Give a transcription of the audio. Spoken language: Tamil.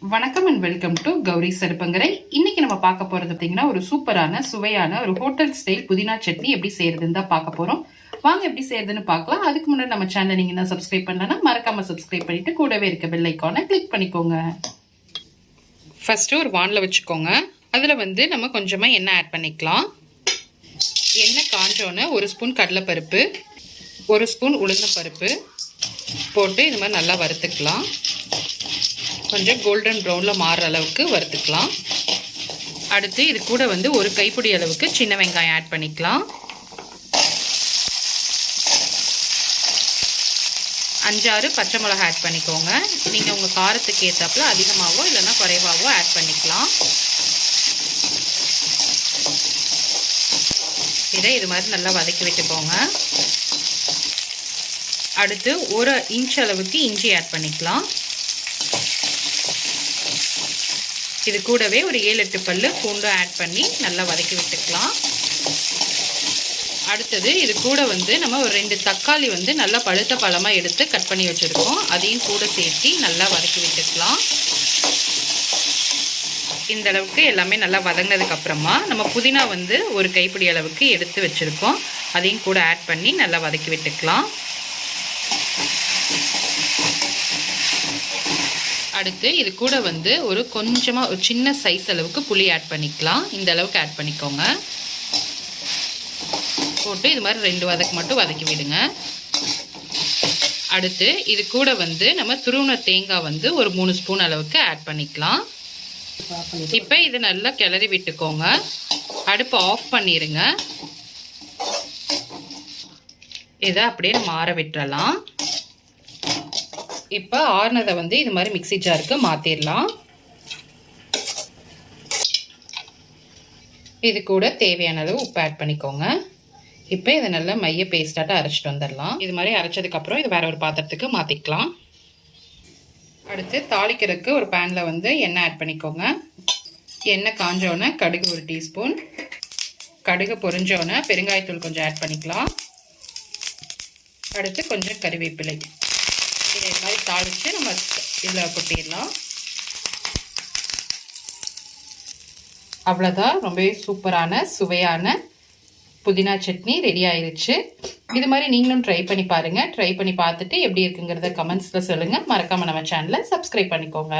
வணக்கம் அண்ட் வெல்கம் டு கௌரி சருப்பங்கரை. இன்னைக்கு நம்ம பார்க்க போறது பார்த்தீங்கன்னா ஒரு சூப்பரான சுவையான ஒரு ஹோட்டல் ஸ்டைல் புதினா சட்னி எப்படி செய்யறதுன்னு தான் பார்க்க போறோம். வாங்க எப்படி செய்யறதுன்னு பார்க்கலாம். அதுக்கு முன்னாடி நம்ம சேனல் நீங்க என்ன சப்ஸ்கிரைப் பண்ணலன்னா மறக்காம சப்ஸ்கிரைப் பண்ணிட்டு கூடவே இருக்க பெல் ஐக்கானை கிளிக் பண்ணிக்கோங்க. ஃபர்ஸ்ட் ஒரு வானில் வச்சுக்கோங்க. அதுல நம்ம கொஞ்சமா எண்ணெய் ஆட் பண்ணிக்கலாம். எண்ணெய் காஞ்சோன்னு ஒரு ஸ்பூன் கடலைப்பருப்பு, ஒரு ஸ்பூன் உளுந்தம்பருப்பு போட்டு இது மாதிரி நல்லா வறுத்துக்கலாம். கொஞ்சம் கோல்டன் ப்ரௌனில் மாறுற அளவுக்கு வறுத்துக்கலாம். அடுத்து இது கூட ஒரு கைப்பிடி அளவுக்கு சின்ன வெங்காயம் ஆட் பண்ணிக்கலாம். 5-6 பச்சை மிளகாய் ஆட் பண்ணிக்கோங்க. நீங்கள் உங்கள் காரத்துக்கு ஏற்றாப்புல அதிகமாகவோ இல்லைன்னா குறைவாகவோ ஆட் பண்ணிக்கலாம். இதை இது மாதிரி நல்லா வதக்கி விட்டுக்கோங்க. அடுத்து 1 இன்ச் அளவுக்கு இஞ்சி ஆட் பண்ணிக்கலாம். இது கூடவே ஒரு 7-8 பல்லு பூண்டு ஆட் பண்ணி நல்லா வதக்கி விட்டுக்கலாம். அடுத்தது இது கூட நம்ம ஒரு 2 தக்காளி நல்லா பழுத்த பழமாக எடுத்து கட் பண்ணி வச்சுருக்கோம். அதையும் கூட சேர்த்து நல்லா வதக்கி விட்டுக்கலாம். இந்த அளவுக்கு எல்லாமே நல்லா வதங்கினதுக்கு அப்புறமா நம்ம புதினா ஒரு கைப்பிடி அளவுக்கு எடுத்து வச்சுருக்கோம். அதையும் கூட ஆட் பண்ணி நல்லா வதக்கி விட்டுக்கலாம். அடுத்து இது கூட ஒரு கொஞ்சமாக ஒரு சின்ன சைஸ் அளவுக்கு புளி ஆட் பண்ணிக்கலாம். இந்த அளவுக்கு ஆட் பண்ணிக்கோங்க. போட்டு இது மாதிரி 2 வதக்கு மட்டும் வதக்கி விடுங்க. அடுத்து இது கூட நம்ம துருவின தேங்காய் ஒரு 3 ஸ்பூன் அளவுக்கு ஆட் பண்ணிக்கலாம். இப்போ இது நல்லா கிளறி விட்டுக்கோங்க. அடுப்பு ஆஃப் பண்ணிடுங்க. இதை அப்படியே நம்ம ஆற விட்டுறலாம். இப்போ ஆறுனதை இது மாதிரி மிக்ஸி ஜாருக்கு மாற்றிடலாம். இது கூட தேவையான அளவு உப்பு ஆட் பண்ணிக்கோங்க. இப்போ இதை நல்லா மைய பேஸ்டாட்ட அரைச்சிட்டு வந்துடலாம். இது மாதிரி அரைச்சதுக்கப்புறம் இது வேற ஒரு பாத்திரத்துக்கு மாற்றிக்கலாம். அடுத்து தாளிக்கிறதுக்கு ஒரு பேனில் எண்ணெய் ஆட் பண்ணிக்கோங்க. எண்ணெய் காஞ்சோன்னே கடுகு 1 டீஸ்பூன், கடுகு பொரிஞ்சோன்னே பெருங்காயத்தூள் கொஞ்சம் ஆட் பண்ணிக்கலாம். அடுத்து கொஞ்சம் கறிவேப்பிலை இதை மாதிரி தாளித்து நம்ம இதில் கொட்டிடலாம். அவ்வளோதான், ரொம்பவே சூப்பரான சுவையான புதினா சட்னி ரெடி ஆயிடுச்சு. இது மாதிரி நீங்களும் ட்ரை பண்ணி பாருங்கள். ட்ரை பண்ணி பார்த்துட்டு எப்படி இருக்குங்கிறத கமெண்ட்ஸில் சொல்லுங்கள். மறக்காமல் நம்ம சேனலை சப்ஸ்கிரைப் பண்ணிக்கோங்க.